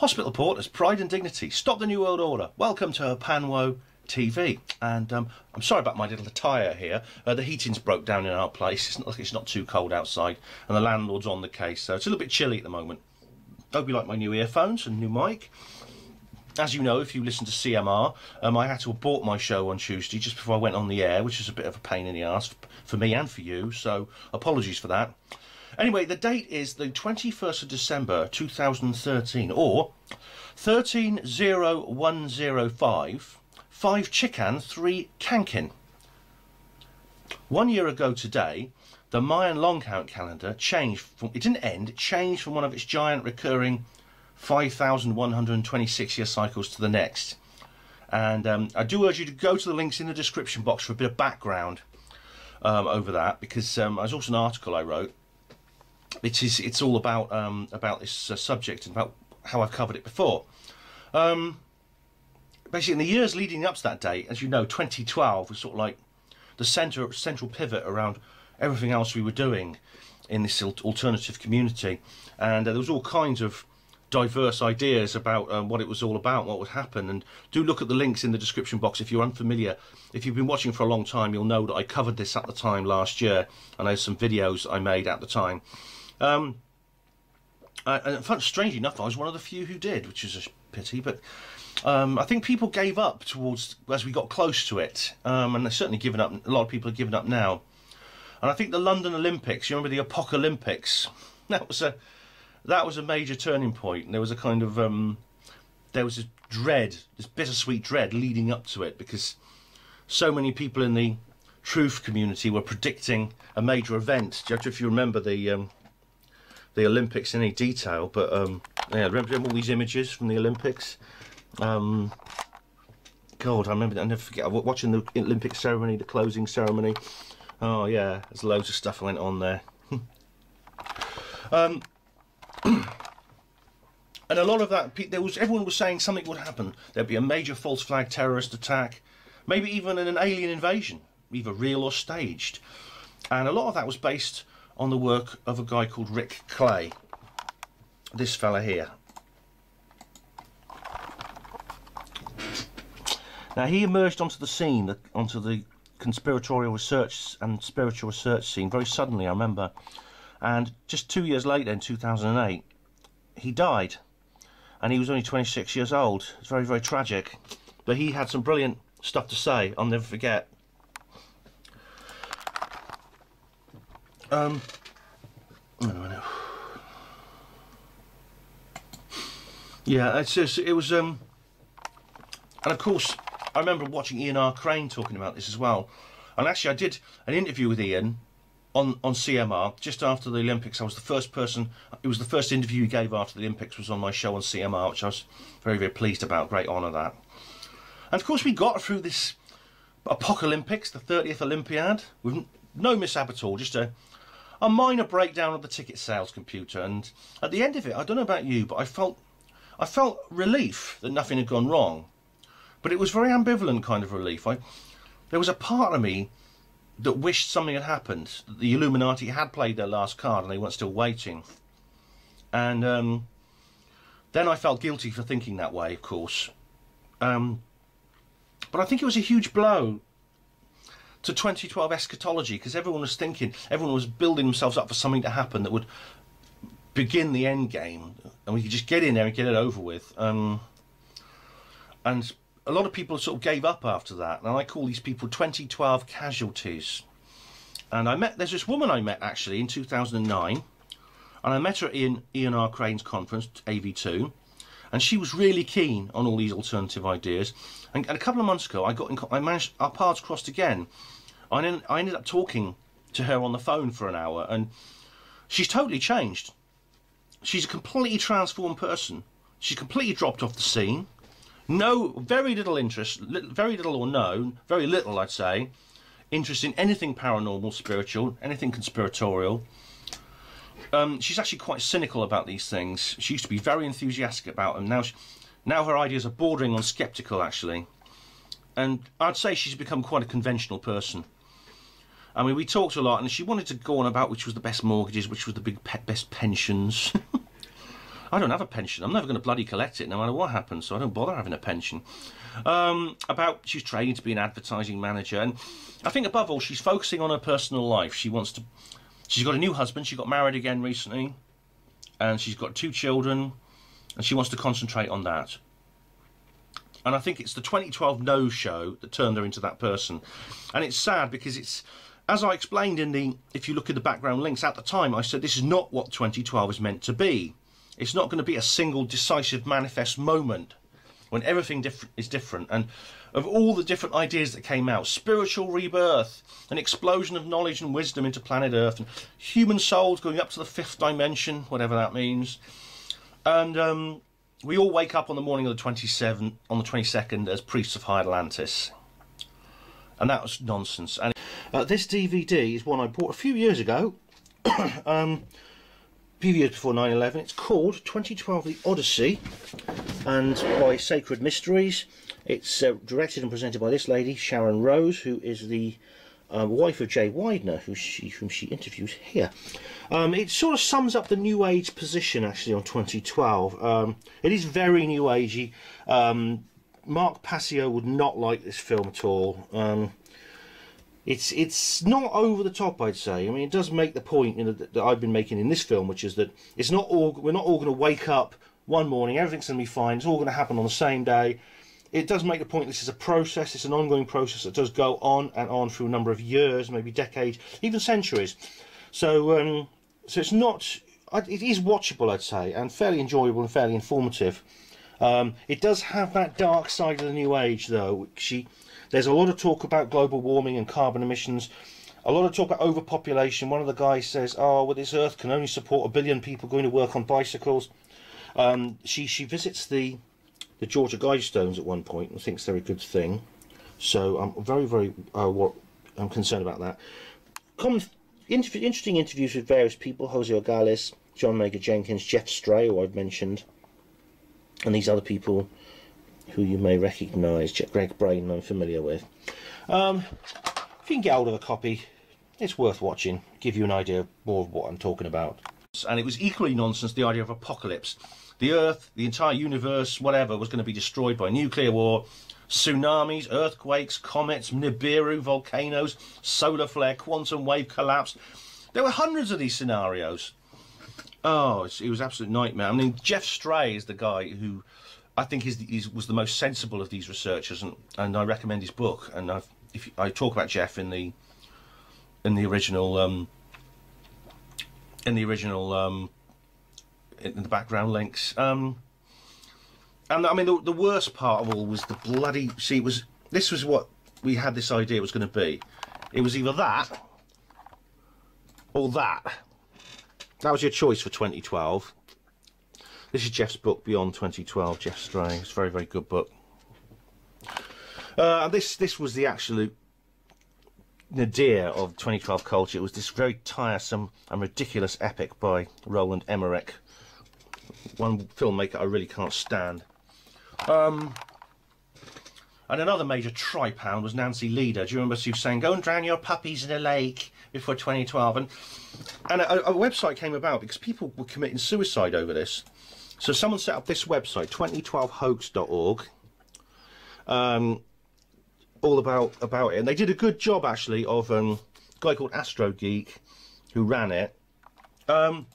Hospital Porters, Pride and Dignity, Stop the New World Order, welcome to Panwo TV. And I'm sorry about my little attire here. The heating's broke down in our place. It's not too cold outside, and the landlord's on the case, so it's a little bit chilly at the moment. Hope you like my new earphones and new mic. As you know, if you listen to CMR, I had to abort my show on Tuesday just before I went on the air, which is a bit of a pain in the arse for me and for you, so apologies for that. Anyway, the date is the 21st of December 2013, or 130105, 5 Chiccan, 3 Kankin. 1 year ago today, the Mayan Long Count Calendar changed, it didn't end, it changed from one of its giant recurring 5,126 year cycles to the next. And I do urge you to go to the links in the description box for a bit of background over that, because there's also an article I wrote. It's all about this subject and about how I've covered it before. Basically, in the years leading up to that date, as you know, 2012 was sort of like the central pivot around everything else we were doing in this alternative community, and there was all kinds of diverse ideas about what it was all about, what would happen. And do look at the links in the description box if you're unfamiliar. If you've been watching for a long time, you'll know that I covered this at the time last year, and there's some videos I made at the time. And strangely enough, I was one of the few who did, which is a pity, but I think people gave up towards as we got close to it, and they've certainly given up. A lot of people have given up now. And I think the London Olympics, you remember the Apocalyptics? That was a major turning point, and there was a kind of there was this dread, this bittersweet dread leading up to it, because so many people in the truth community were predicting a major event. Do you know if you remember the Olympics in any detail? But yeah, remember all these images from the Olympics? God, I remember. I never forget watching the Olympic ceremony, the closing ceremony. Oh yeah, there's loads of stuff went on there. And a lot of that, everyone was saying something would happen. There'd be a major false flag terrorist attack, maybe even an alien invasion, either real or staged. And a lot of that was based on the work of a guy called Rick Clay, this fella here. Now, he emerged onto the scene, onto the conspiratorial research and spiritual research scene very suddenly, I remember. And just 2 years later, in 2008, he died. And he was only 26 years old. It's very, very tragic. But he had some brilliant stuff to say, I'll never forget. Wait a minute. Yeah, it was, and of course, I remember watching Ian R. Crane talking about this as well. And actually, I did an interview with Ian on CMR just after the Olympics. I was the first person. It was the first interview he gave after the Olympics was on my show on CMR, which I was very, very pleased about. Great honour that. And of course, we got through this Apocalyptics, the 30th Olympiad, with no mishap at all. Just a minor breakdown of the ticket sales computer. And at the end of it, I don't know about you, but I felt relief that nothing had gone wrong. But it was very ambivalent kind of relief. There was a part of me that wished something had happened, that the Illuminati had played their last card and they weren't still waiting. And then I felt guilty for thinking that way, of course. But I think it was a huge blow to 2012 eschatology, because everyone was building themselves up for something to happen that would begin the end game, and we could just get in there and get it over with. And a lot of people sort of gave up after that, and I call these people 2012 casualties. And there's this woman I met actually in 2009, and I met her at Ian R. Crane's conference, AV2, and she was really keen on all these alternative ideas. And a couple of months ago, our paths crossed again. I ended up talking to her on the phone for an hour, and she's totally changed. She's a completely transformed person. She's completely dropped off the scene. Very little interest, very little or no, very little I'd say, interest in anything paranormal, spiritual, anything conspiratorial. She's actually quite cynical about these things. She used to be very enthusiastic about them. Now her ideas are bordering on sceptical, actually. And I'd say she's become quite a conventional person. I mean, we talked a lot, and she wanted to go on about which was the best mortgages, which was the best pensions. I don't have a pension. I'm never going to bloody collect it no matter what happens, so I don't bother having a pension. About she's training to be an advertising manager, and I think above all she's focusing on her personal life. She's got a new husband, she got married again recently, and she's got 2 children, and she wants to concentrate on that. And I think it's the 2012 No Show that turned her into that person. And it's sad because it's, as I explained in the, if you look at the background links at the time, I said this is not what 2012 is meant to be. It's not going to be a single decisive manifest moment when everything is different. And of all the different ideas that came out, spiritual rebirth, an explosion of knowledge and wisdom into planet Earth, and human souls going up to the 5th dimension, whatever that means. And we all wake up on the morning of the 22nd as priests of High Atlantis. And that was nonsense. And this DVD is one I bought a few years ago, a few years before 9/11. It's called 2012 The Odyssey, and by Sacred Mysteries. It's directed and presented by this lady, Sharon Rose, who is the wife of Jay Widener, whom she interviews here. It sort of sums up the New Age position, actually, on 2012. It is very New Agey. Mark Passio would not like this film at all. It's not over the top, I'd say. I mean, it does make the point, you know, that I've been making in this film, which is that it's not all, we're not all going to wake up one morning, everything's going to be fine, it's all going to happen on the same day. It does make the point this is a process, it's an ongoing process that does go on and on through a number of years, maybe decades, even centuries. So, so it's not, it is watchable, I'd say, and fairly enjoyable and fairly informative. It does have that dark side of the New Age, though. There's a lot of talk about global warming and carbon emissions, a lot of talk about overpopulation. One of the guys says, oh, well, this Earth can only support 1 billion people going to work on bicycles. She visits the Georgia Guidestones at one point and thinks they're a good thing. So I'm very I'm concerned about that. Interesting interviews with various people: Jose Orgales, John Mager Jenkins, Jeff Stray, who I've mentioned, and these other people who you may recognise. Greg Brain, I'm familiar with. If you can get hold of a copy, it's worth watching. Give you an idea more of what I'm talking about. And it was equally nonsense, the idea of apocalypse. The Earth, the entire universe, whatever, was going to be destroyed by nuclear war, tsunamis, earthquakes, comets, Nibiru, volcanoes, solar flare, quantum wave collapse. There were hundreds of these scenarios. Oh, it was an absolute nightmare. I mean, Jeff Stray is the guy who I think was the most sensible of these researchers, and I recommend his book. And I talk about Jeff in the original in the background links. And I mean, the worst part of all was the bloody, see, this was what we had this idea it was going to be. It was either that or that. That was your choice for 2012. This is Jeff's book, Beyond 2012, Jeff Stray. It's a very, very good book. This was the absolute nadir of 2012 culture. It was this very tiresome and ridiculous epic by Roland Emmerich, one filmmaker I really can't stand. And another major tripound was Nancy Leader. Do you remember she was saying, go and drown your puppies in a lake before 2012? And a website came about because people were committing suicide over this. So someone set up this website, 2012hoax.org, all about it. And they did a good job, actually, of a guy called Astro Geek who ran it. And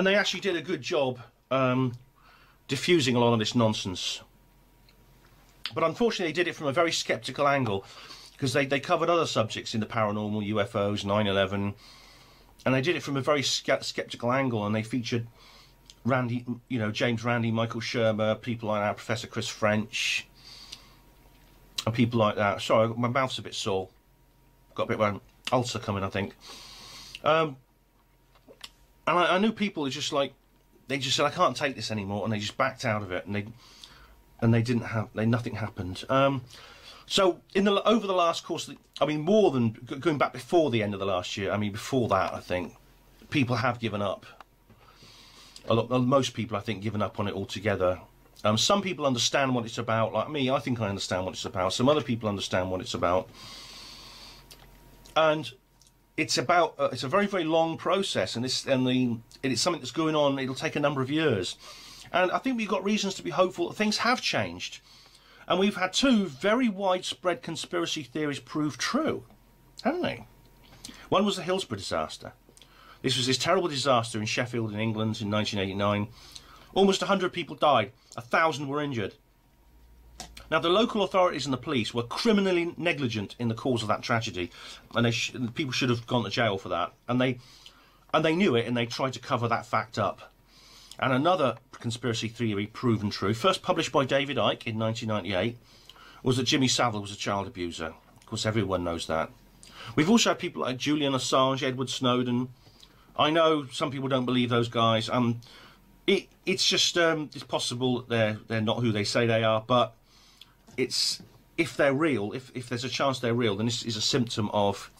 they actually did a good job diffusing a lot of this nonsense. But unfortunately, they did it from a very sceptical angle, because they covered other subjects in the paranormal, UFOs, 9/11, and they did it from a very sceptical angle, and they featured Randy, you know, James Randi, Michael Shermer, people like that, Professor Chris French, and people like that. Sorry, my mouth's a bit sore. Got a bit of an ulcer coming, I think. And I knew people who just like, they just said, I can't take this anymore, and they just backed out of it, and nothing happened. So over the last course, I mean, more than going back before the end of the last year, I mean, before that, I think people have given up. Most people, I think, given up on it altogether. Some people understand what it's about, like me. I think I understand what it's about. Some other people understand what it's about. And it's about it's a very, very long process, and it's something that's going on. It'll take a number of years, and I think we've got reasons to be hopeful that things have changed, and we've had two very widespread conspiracy theories prove true, haven't they? One was the Hillsborough disaster. This was this terrible disaster in Sheffield in England in 1989. Almost 100 people died, 1,000 were injured. Now, the local authorities and the police were criminally negligent in the cause of that tragedy, and people should have gone to jail for that. And they knew it, and they tried to cover that fact up. And another conspiracy theory proven true, first published by David Icke in 1998, was that Jimmy Savile was a child abuser. Of course, everyone knows that. We've also had people like Julian Assange, Edward Snowden. I know some people don't believe those guys. It's just it's possible that they're not who they say they are, but it's if they're real, if there's a chance they're real, then this is a symptom of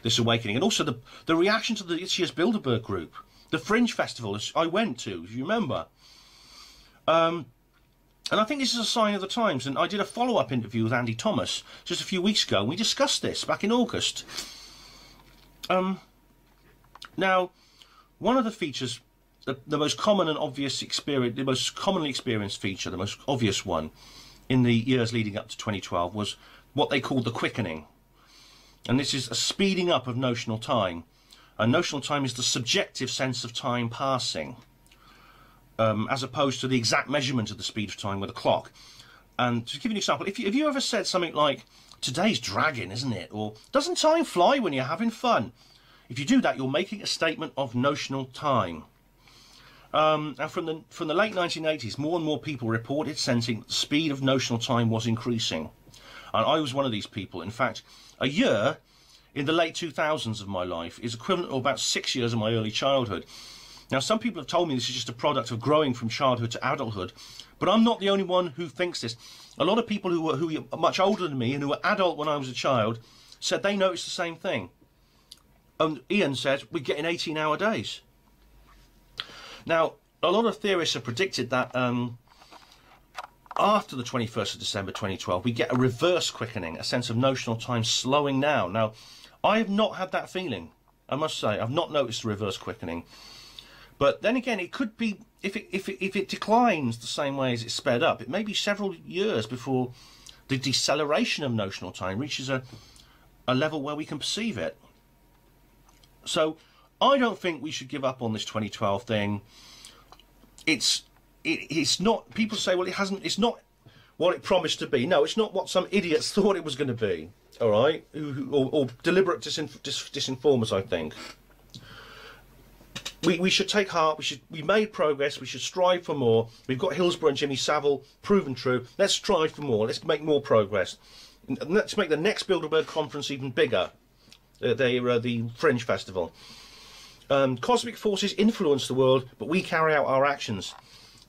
this awakening. And also the reaction to this year's Bilderberg group, the Fringe Festival I went to, if you remember. And I think this is a sign of the times. And I did a follow-up interview with Andy Thomas just a few weeks ago, and we discussed this back in August. Now, one of the features, the most common and obvious experience, the most commonly experienced feature, the most obvious one in the years leading up to 2012 was what they called the quickening. And this is a speeding up of notional time. And notional time is the subjective sense of time passing, as opposed to the exact measurement of the speed of time with a clock. And to give you an example, if you ever said something like, "Today's dragging, isn't it?" Or "Doesn't time fly when you're having fun?" If you do that, you're making a statement of notional time. And from the late 1980s, more and more people reported sensing the speed of notional time was increasing. And I was one of these people. In fact, a year in the late 2000s of my life is equivalent to about 6 years of my early childhood. Now, some people have told me this is just a product of growing from childhood to adulthood, but I'm not the only one who thinks this. A lot of people who are much older than me and who were adult when I was a child said they noticed the same thing. And Ian said, we're getting 18-hour days. Now, a lot of theorists have predicted that after the 21st of December 2012, we get a reverse quickening, a sense of notional time slowing down. Now, I have not had that feeling, I must say. I've not noticed a reverse quickening. But then again, it could be, if it declines the same way as it's sped up, it may be several years before the deceleration of notional time reaches a level where we can perceive it. So I don't think we should give up on this 2012 thing. It's not, people say, well, it's not what it promised to be. No, it's not what some idiots thought it was going to be, all right? Or deliberate disinformers, I think. We should take heart. We made progress. We should strive for more. We've got Hillsborough and Jimmy Savile proven true. Let's strive for more. Let's make more progress. And let's make the next Bilderberg conference even bigger. The Fringe Festival. Cosmic forces influence the world, but we carry out our actions.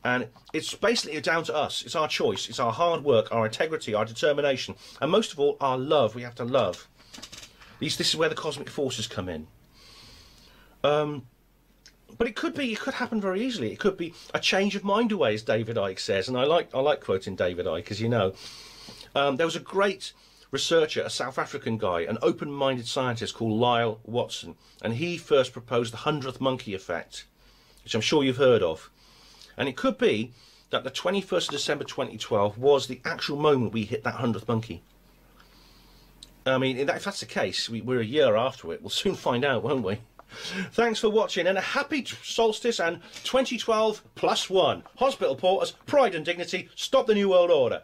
And it's basically down to us. It's our choice. It's our hard work, our integrity, our determination, and most of all, our love. We have to love. This is where the cosmic forces come in. But it could happen very easily. It could be a change of mind away, as David Icke says. And I like quoting David Icke, as you know. There was a great researcher, a South African guy, an open-minded scientist called Lyle Watson, and he first proposed the 100th monkey effect, which I'm sure you've heard of. And it could be that the 21st of December 2012 was the actual moment we hit that 100th monkey. I mean, if that's the case, we're a year after it. We'll soon find out, won't we? Thanks for watching, and a happy solstice and 2012 +1. Hospital porters, pride and dignity, stop the New World Order.